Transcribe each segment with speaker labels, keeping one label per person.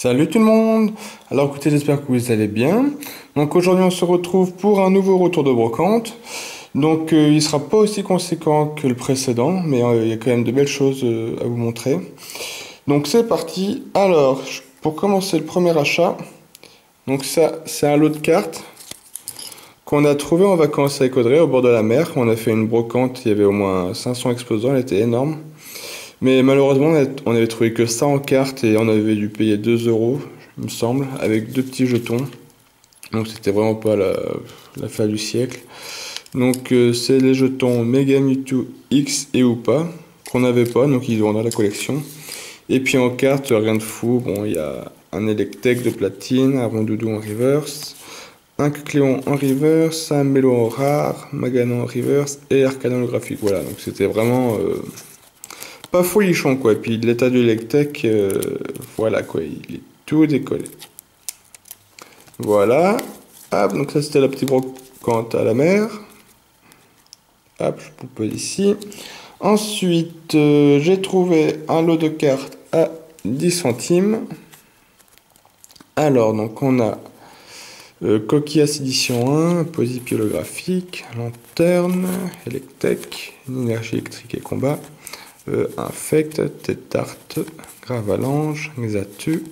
Speaker 1: Salut tout le monde! Alors écoutez, j'espère que vous allez bien. Donc aujourd'hui on se retrouve pour un nouveau retour de brocante. Donc il sera pas aussi conséquent que le précédent, mais il y a quand même de belles choses à vous montrer. Donc c'est parti. Alors, pour commencer le premier achat, donc ça c'est un lot de cartes qu'on a trouvé en vacances avec Audrey au bord de la mer. On a fait une brocante, il y avait au moins 500 exposants, elle était énorme. Mais malheureusement, on avait trouvé que ça en carte et on avait dû payer 2 euros, il me semble, avec deux petits jetons. Donc c'était vraiment pas la fin du siècle. Donc c'est les jetons Mega Mewtwo X et Upa qu'on n'avait pas, donc ils ont dans la collection. Et puis en carte, rien de fou. Bon, il y a un Electek de platine, un Rondoudou en reverse, un Cléon en reverse, un Mélo en rare, Maganon en reverse et Arcanon holographique. Voilà, donc c'était vraiment pas folichon quoi. Et puis l'état du Electek, voilà quoi, il est tout décollé. Voilà. Hop, donc ça c'était la petite brocante à la mer. Hop, je vous pose ici. Ensuite, j'ai trouvé un lot de cartes à 10 centimes. Alors, donc on a Coquillas édition 1, Posipi holographique, Lanterne, Electek, Énergie électrique et combat, Infect, Tétarte, Gravalange, Xatu,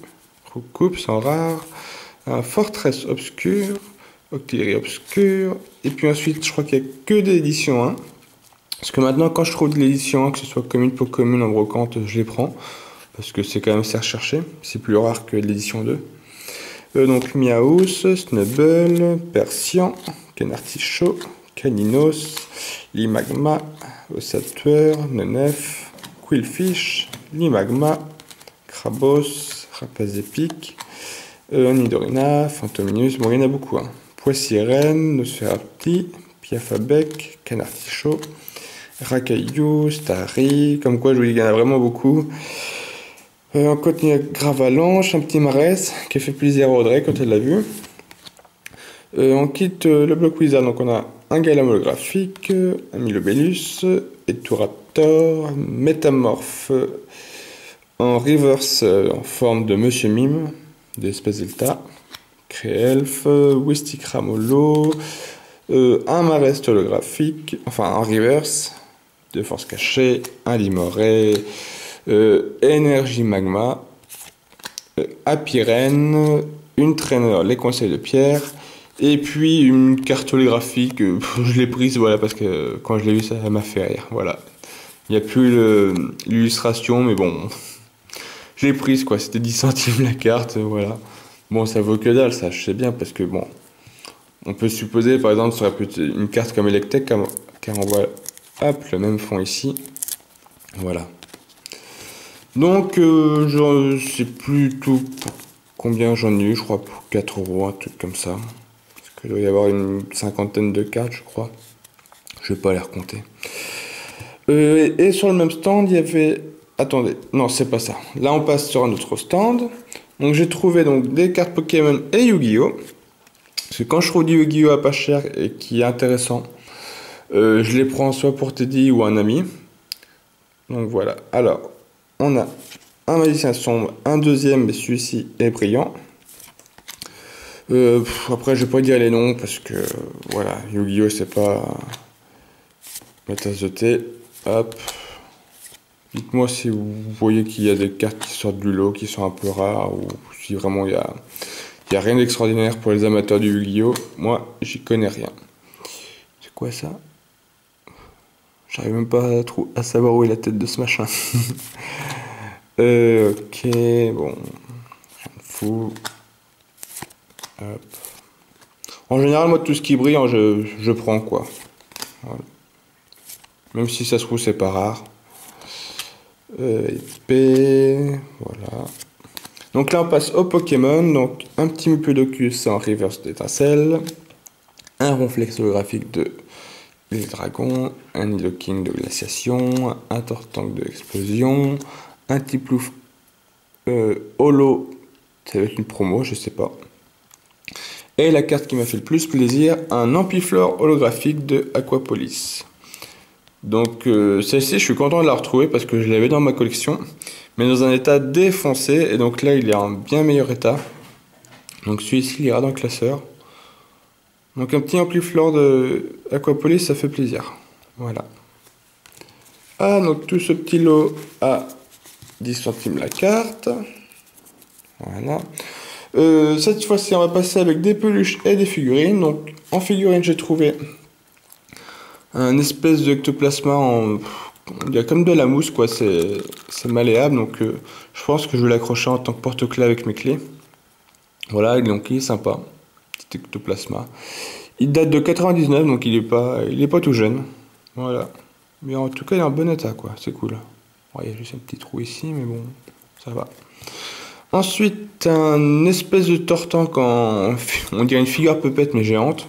Speaker 1: Roucoupe sans rare, un Fortress obscur, Octillerie obscure, et puis ensuite je crois qu'il n'y a que des éditions 1. Parce que maintenant quand je trouve de l'édition 1, que ce soit commune pour commune en brocante, je les prends. Parce que c'est quand même assez recherché, c'est plus rare que l'édition 2. Donc Miaus, Snubble, Persian, Kenartichaud, Caninos, Limagma, Ossatueur, Nenef, Quillfish, Limagma, Krabos, Rapace épique, Nidorina, Phantominus, bon il y en a beaucoup. Hein. Poissirène, Nosferapti, Piafabec, Canartichaud, Racaillou, Starry, comme quoi je vous dis qu'il y en a vraiment beaucoup. En contenu Gravalanche, un petit Marès qui a fait plaisir à Audrey quand elle l'a vu. On quitte le bloc Wizard, donc on a un Galam holographique, un Milobellus, Eturator, Métamorphe en reverse en forme de Monsieur Mime, d'espèce Delta, Créelf, Wistikramolo, un Marest holographique, enfin en reverse, de force cachée, un Limoré, Énergie Magma, Apirène, une traîneur, les conseils de pierre, et puis une carte holographique, je l'ai prise voilà, parce que quand je l'ai vue ça m'a fait rire. Voilà. Il n'y a plus l'illustration, mais bon, je l'ai prise quoi, c'était 10 centimes la carte, voilà. Bon, ça vaut que dalle, ça, je sais bien, parce que bon, on peut supposer par exemple, ça aurait pu être une carte comme Electek, car on voit, hop, le même fond ici, voilà. Donc, je sais plus tout pour combien j'en ai eu, je crois pour 4 euros, un truc comme ça. Parce qu'il doit y avoir une cinquantaine de cartes, je crois. Je vais pas les recompter. Et sur le même stand, il y avait... Attendez, non, c'est pas ça. Là, on passe sur un autre stand. Donc, j'ai trouvé donc, des cartes Pokémon et Yu-Gi-Oh! Parce que quand je trouve du Yu-Gi-Oh! À pas cher et qui est intéressant, je les prends soit pour Teddy ou un ami. Donc, voilà. Alors... On a un magicien sombre, un deuxième, mais celui-ci est brillant. Après, je vais pas dire les noms parce que voilà, Yu-Gi-Oh! C'est pas ma tasse de thé. Hop. Dites-moi si vous voyez qu'il y a des cartes qui sortent du lot, qui sont un peu rares, ou si vraiment il y a rien d'extraordinaire pour les amateurs du Yu-Gi-Oh! Moi, j'y connais rien. C'est quoi ça? J'arrive même pas à savoir où est la tête de ce machin. Ok, bon, rien de fou. Hop. En général, moi, tout ce qui brille, hein, je prends quoi. Voilà. Même si ça se trouve, c'est pas rare. Épée, voilà. Donc là, on passe au Pokémon. Donc, un petit Mupudocus en reverse d'étincelle. Un Ronflex holographique de les dragons. Un Nidoking de glaciation. Un Tortank de explosion. Un Tiplouf holo, ça va être une promo, je sais pas. Et la carte qui m'a fait le plus plaisir, un Ampiflore holographique de Aquapolis. Donc celle-ci, je suis content de la retrouver parce que je l'avais dans ma collection. mais dans un état défoncé. Et donc là, il est en bien meilleur état. Donc celui-ci, il ira dans le classeur. Donc un petit ampliflore de Aquapolis, ça fait plaisir. Voilà. Ah, donc tout ce petit lot à 10 centimes la carte. Voilà. Cette fois-ci, on va passer avec des peluches et des figurines. Donc en figurine, j'ai trouvé un espèce de ectoplasma en... Il y a comme de la mousse, quoi. C'est malléable. Donc je pense que je vais l'accrocher en tant que porte-clés avec mes clés. Voilà, donc il est sympa. Petit ectoplasma. Il date de 99, donc il est pas tout jeune. Voilà. Mais en tout cas, il est en bon état, quoi. C'est cool. Bon, il y a juste un petit trou ici, mais bon, ça va. Ensuite, un espèce de tortank on dirait une figure puppet, mais géante.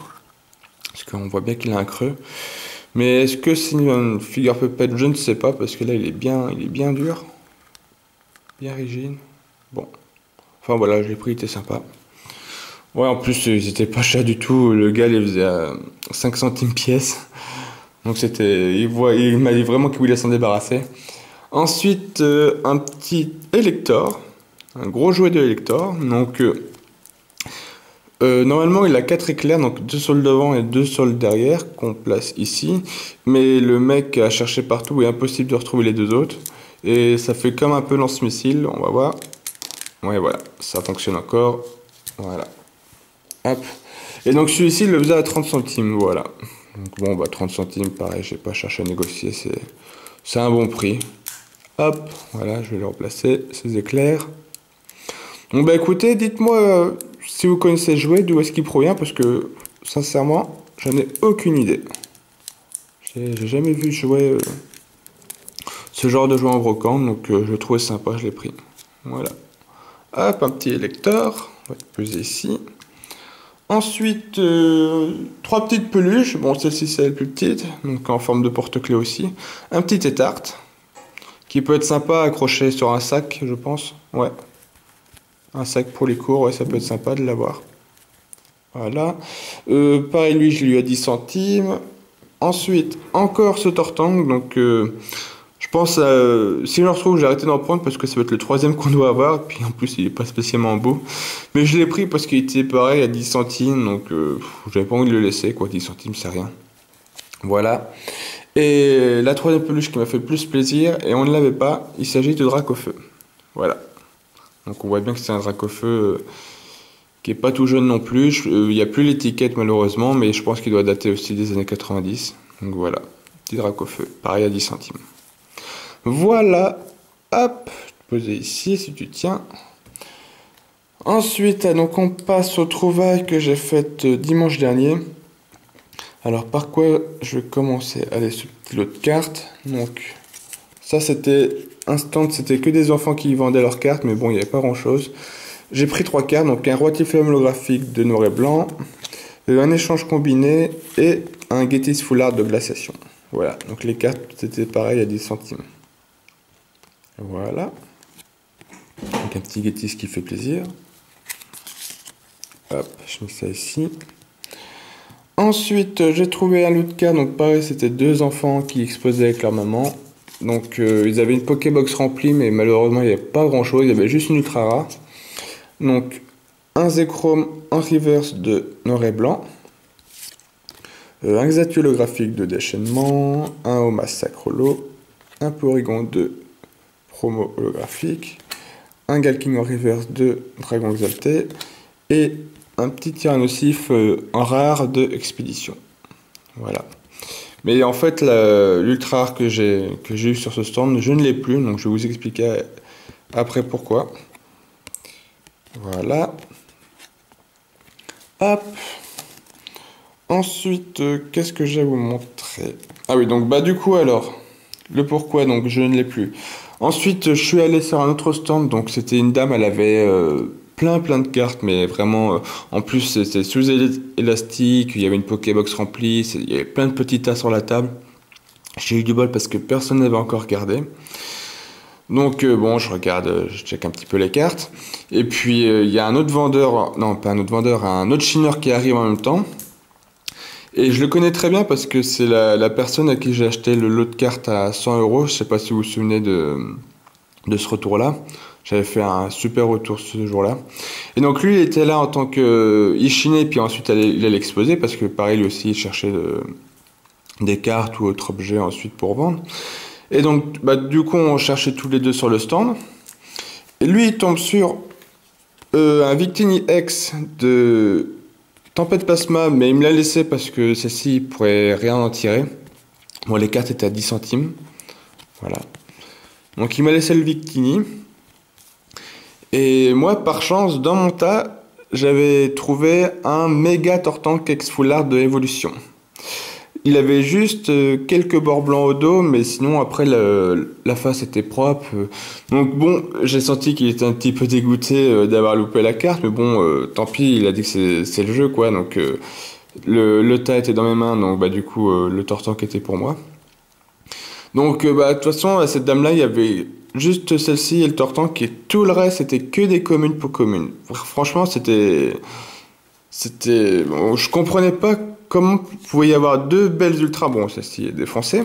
Speaker 1: Parce qu'on voit bien qu'il a un creux. Mais est-ce que c'est une figure puppet? Je ne sais pas, parce que là, il est bien dur. Bien rigide. Bon. Enfin, voilà, je l'ai pris, il était sympa. Ouais, en plus, ils étaient pas chers du tout. Le gars, il faisait 5 centimes pièce. Donc il m'a dit vraiment qu'il voulait s'en débarrasser. Ensuite, un petit Elector, un gros jouet de Elector. Donc, normalement, il a 4 éclairs, donc 2 sur le devant et 2 sur le derrière, qu'on place ici. Mais le mec a cherché partout et impossible de retrouver les 2 autres. Et ça fait comme un peu lance-missile, on va voir. Ouais, voilà, ça fonctionne encore. Voilà. Hop. Et donc celui-ci, il le faisait à 30 centimes, voilà. Donc bon, bah 30 centimes, pareil, j'ai pas cherché à négocier, c'est un bon prix. Hop, voilà, je vais le remplacer, ces éclairs. Donc bah écoutez, dites-moi si vous connaissez ce jouet, d'où est-ce qu'il provient, parce que sincèrement, j'en ai aucune idée. J'ai jamais vu jouer ce genre de jouet en brocante, donc je le trouvais sympa, je l'ai pris. Voilà. Hop, un petit électeur, on va le poser ici. Ensuite, 3 petites peluches. Bon, celle-ci, c'est la plus petite, donc en forme de porte-clés aussi. Un petit étart, qui peut être sympa à accrocher sur un sac, je pense. Ouais. Un sac pour les cours, ouais, ça peut être sympa de l'avoir. Voilà. Pareil, lui, je lui ai 10 centimes. Ensuite, encore ce tortank, donc... je pense, si je le retrouve, j'ai arrêté d'en prendre parce que ça va être le 3e qu'on doit avoir. Puis en plus, il est pas spécialement beau. Mais je l'ai pris parce qu'il était pareil à 10 centimes. Donc, j'avais pas envie de le laisser, quoi. 10 centimes, c'est rien. Voilà. Et la 3e peluche qui m'a fait le plus plaisir, et on ne l'avait pas, il s'agit de Dracofeu. Voilà. Donc, on voit bien que c'est un Dracofeu qui est pas tout jeune non plus. Il n'y a plus l'étiquette, malheureusement, mais je pense qu'il doit dater aussi des années 90. Donc, voilà. Petit Dracofeu. Pareil à 10 centimes. Voilà, hop, poser ici si tu tiens. Ensuite, donc on passe aux trouvailles que j'ai faites dimanche dernier. Alors par quoi je vais commencer? Allez, ce petit lot de cartes. Donc ça c'était instant, c'était que des enfants qui vendaient leurs cartes, mais bon, il n'y avait pas grand chose. J'ai pris 3 cartes, donc un rotiflame holographique de noir et blanc, un échange combiné et un Gettys Full Art de glaciation. Voilà, donc les cartes c'était pareil à 10 centimes. Voilà. Donc un petit Gettys qui fait plaisir. Hop, je mets ça ici. Ensuite, j'ai trouvé un lot de cartes. Donc pareil, c'était 2 enfants qui exposaient avec leur maman. Donc ils avaient une Pokébox remplie, mais malheureusement, il n'y avait pas grand-chose. Il y avait juste une ultra rare. Donc un Zekrom en reverse de noir et blanc. Un Xatu holographique de déchaînement. Un Omas Sacrolo. Un Porygon de promo holographique, un Galking en reverse de Dragon Exalté et un petit Tyrannosif en rare de Expédition. Voilà. Mais en fait, l'ultra rare que j'ai eu sur ce stand, je ne l'ai plus, donc je vais vous expliquer après pourquoi. Voilà. Hop. Ensuite, qu'est-ce que j'ai à vous montrer? Ah oui, donc bah du coup alors, le pourquoi, donc je ne l'ai plus. Ensuite, je suis allé sur un autre stand, donc c'était une dame, elle avait plein de cartes, mais vraiment, en plus c'était sous élastique, il y avait une Pokébox remplie, il y avait plein de petits tas sur la table. J'ai eu du bol parce que personne n'avait encore regardé. Donc bon, je regarde, je check un petit peu les cartes. Et puis il y a un autre vendeur, non pas un autre vendeur, un autre chineur qui arrive en même temps. Et je le connais très bien parce que c'est la personne à qui j'ai acheté le lot de cartes à 100 €. Je sais pas si vous vous souvenez de de ce retour-là. J'avais fait un super retour ce jour-là. Et donc lui, il était là en tant que... Il chinait, puis ensuite il allait exposer, parce que pareil, lui aussi, il cherchait des cartes ou autres objets ensuite pour vendre. Et donc, bah, du coup, on cherchait tous les deux sur le stand. Et lui, il tombe sur un Victini X de Tempête Plasma, mais il me l'a laissé parce que celle-ci, il pourrait rien en tirer. Bon, les cartes étaient à 10 centimes. Voilà. Donc, il m'a laissé le Victini. Et moi, par chance, dans mon tas, j'avais trouvé un méga Tortank X Full Art de Evolution. Il avait juste quelques bords blancs au dos, mais sinon après la face était propre. Donc bon, j'ai senti qu'il était un petit peu dégoûté d'avoir loupé la carte, mais bon, tant pis, il a dit que c'est le jeu quoi. Donc le tas était dans mes mains, donc bah du coup le Tortank était pour moi. Donc bah de toute façon à cette dame-là, il y avait juste celle-ci et le Tortank, et tout le reste c'était que des communes pour communes. Franchement, bon, je comprenais pas comment pouvait y avoir deux belles ultras, bon, celle-ci est défoncée,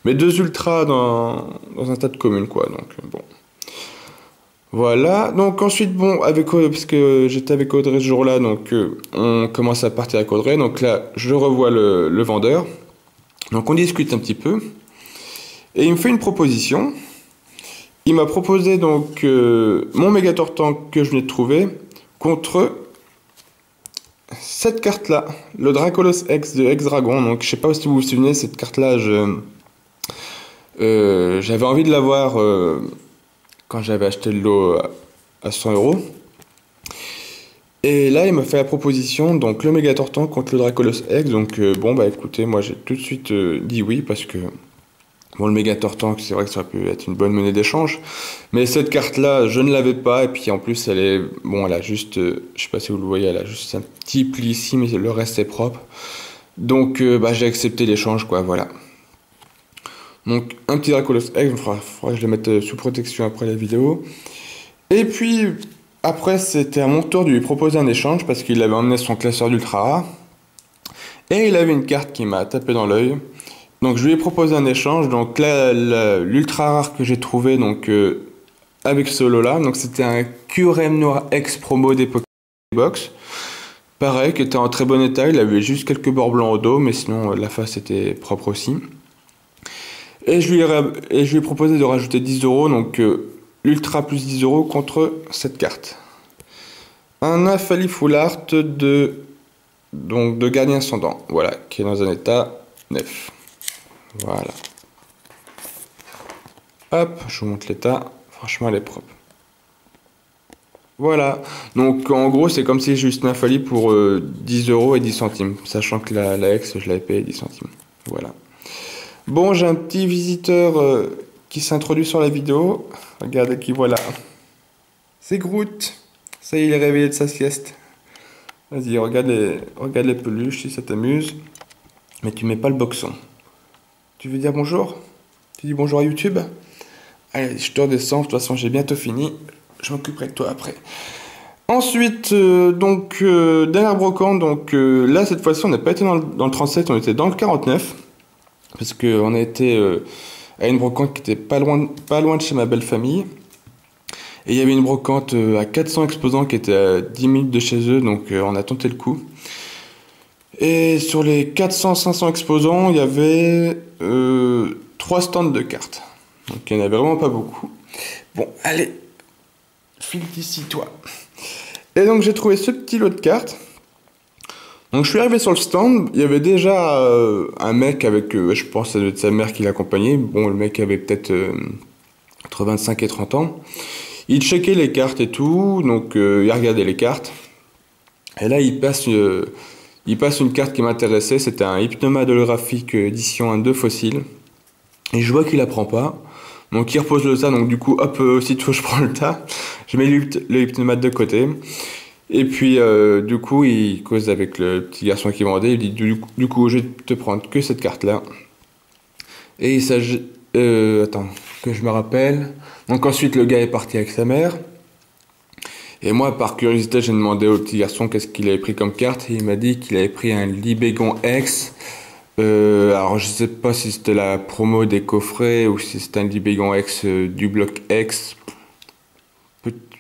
Speaker 1: mais deux ultras dans un tas de communes, quoi, donc bon. Voilà, donc ensuite, bon, parce que j'étais avec Audrey ce jour-là, donc on commence à partir avec Audrey, donc là, je revois le vendeur, donc on discute un petit peu, et il me fait une proposition. Il m'a proposé donc mon Mega Tortank que je venais de trouver contre cette carte-là, le Dracolos X de X-Dragon. Donc je sais pas si vous vous souvenez, cette carte-là, j'avais envie de l'avoir quand j'avais acheté le lot à 100 €. Et là, il m'a fait la proposition, donc le Mega Tortank contre le Dracolos X. Donc bon, bah écoutez, moi j'ai tout de suite dit oui, parce que bon, le Mega Tortank, c'est vrai que ça peut être une bonne monnaie d'échange. Mais cette carte-là, je ne l'avais pas. Et puis en plus, elle a juste, je sais pas si vous le voyez, elle a juste un petit pli ici, mais le reste est propre. Donc bah, j'ai accepté l'échange, quoi, voilà. Donc un petit Dracolos X, il faudra que je le mette sous protection après la vidéo. Et puis après, c'était à mon tour de lui proposer un échange, parce qu'il avait emmené son classeur d'ultra rare. Et il avait une carte qui m'a tapé dans l'œil. Donc je lui ai proposé un échange. Donc là, l'ultra rare que j'ai trouvé donc avec ce lot là, donc c'était un QRM Noir X promo des Pokébox. Pareil, qui était en très bon état. Il avait juste quelques bords blancs au dos, mais sinon la face était propre aussi. Et je lui ai proposé de rajouter 10 €, donc l'ultra plus 10 € contre cette carte. Un Affali Full Art de Gardien Ascendant, voilà, qui est dans un état neuf. Voilà. Hop, je vous montre l'état. Franchement, elle est propre. Voilà. Donc, en gros, c'est comme si j'ai juste un Affali pour 10 € et 10 centimes. Sachant que la X, je l'avais payé 10 centimes. Voilà. Bon, j'ai un petit visiteur qui s'introduit sur la vidéo. Regardez qui voilà. C'est Groot. Ça y est, il est réveillé de sa sieste. Vas-y, regarde les peluches si ça t'amuse. Mais tu mets pas le boxon. Tu veux dire bonjour? Tu dis bonjour à YouTube? Allez, je te redescends, de toute façon j'ai bientôt fini. Je m'occuperai de toi après. Ensuite, dernière brocante, là cette fois-ci on n'a pas été dans le 37, on était dans le 49. Parce qu'on a été à une brocante qui était pas loin de chez ma belle famille. Et il y avait une brocante à 400 exposants qui était à 10 minutes de chez eux, donc on a tenté le coup. Et sur les 400-500 exposants, il y avait 3 stands de cartes. Donc il n'y en avait vraiment pas beaucoup. Bon, allez, file d'ici toi. Et donc j'ai trouvé ce petit lot de cartes. Donc je suis arrivé sur le stand, il y avait déjà un mec avec, je pense que ça doit être sa mère qui l'accompagnait. Bon, le mec avait peut-être entre 25 et 30 ans. Il checkait les cartes et tout, donc il regardait les cartes. Et là, il passe une carte qui m'intéressait, c'était un Hypnomat holographique édition 1-2 fossile. Et je vois qu'il la prend pas. Donc il repose le tas, donc du coup, hop, aussitôt je prends le tas. Je mets le Hypnomat de côté. Et puis, du coup, il cause avec le petit garçon qui vendait. Il dit, du coup, je vais te prendre que cette carte-là. Et il s'agit... attends, que je me rappelle. Donc ensuite, le gars est parti avec sa mère. Et moi, par curiosité, j'ai demandé au petit garçon qu'est-ce qu'il avait pris comme carte. Et il m'a dit qu'il avait pris un Libégon X Alors je sais pas si c'était la promo des coffrets ou si c'était un Libégon X du bloc X.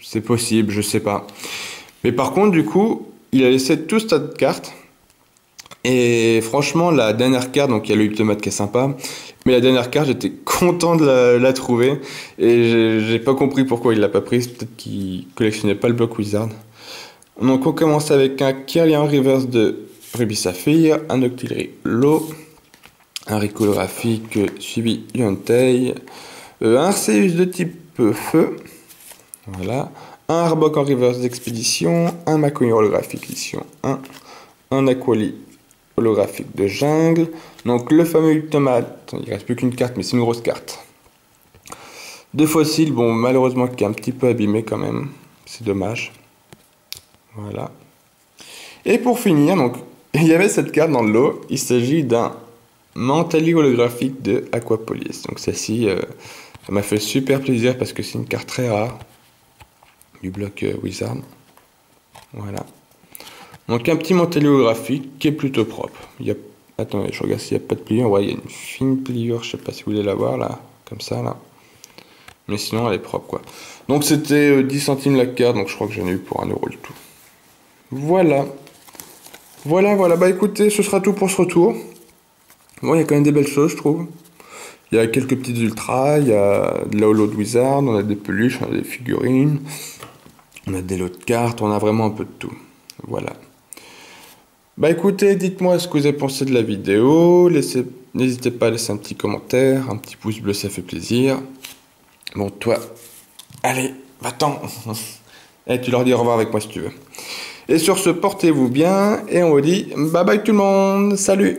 Speaker 1: C'est possible, je sais pas. Mais par contre, du coup, il a laissé tout ce tas de cartes. Et franchement, la dernière carte, donc il y a le Hyptomate qui est sympa, mais la dernière carte, j'étais content de la trouver. Et j'ai pas compris pourquoi il l'a pas prise. Peut-être qu'il collectionnait pas le bloc Wizard. Donc on commence avec un Kirlian Reverse de Ruby Saphir, un Octillery Low, un Rico holographique suivi Yuantei, un Arceus de type feu, voilà, un Arbok en reverse d'expédition, un Macognon holographique édition 1, un Aquali holographique de jungle, donc le fameux Hyptomate, il reste plus qu'une carte mais c'est une grosse carte. Deux fossiles, bon malheureusement qui est un petit peu abîmé quand même, c'est dommage. Voilà. Et pour finir, donc il y avait cette carte dans le lot, il s'agit d'un Mentally holographique de Aquapolis. Donc celle-ci, ça m'a fait super plaisir parce que c'est une carte très rare du bloc Wizard. Voilà. Donc un petit Mentally holographique qui est plutôt propre. Il y a... Attendez, je regarde s'il n'y a pas de pliure. Ouais, il y a une fine pliure, je sais pas si vous voulez la voir là, comme ça là. Mais sinon elle est propre quoi. Donc c'était 10 centimes la carte, donc je crois que j'en ai eu pour 1 euro le tout. Voilà. Voilà. Bah écoutez, ce sera tout pour ce retour. Bon, il y a quand même des belles choses, je trouve. Il y a quelques petites ultras, il y a de la holo de Wizard, on a des peluches, on a des figurines, on a des lots de cartes, on a vraiment un peu de tout. Voilà. Bah écoutez, dites-moi ce que vous avez pensé de la vidéo, n'hésitez pas à laisser un petit commentaire, un petit pouce bleu, ça fait plaisir. Bon, toi, allez, va-t'en. Et tu leur dis au revoir avec moi si tu veux. Et sur ce, portez-vous bien, et on vous dit bye bye tout le monde, salut!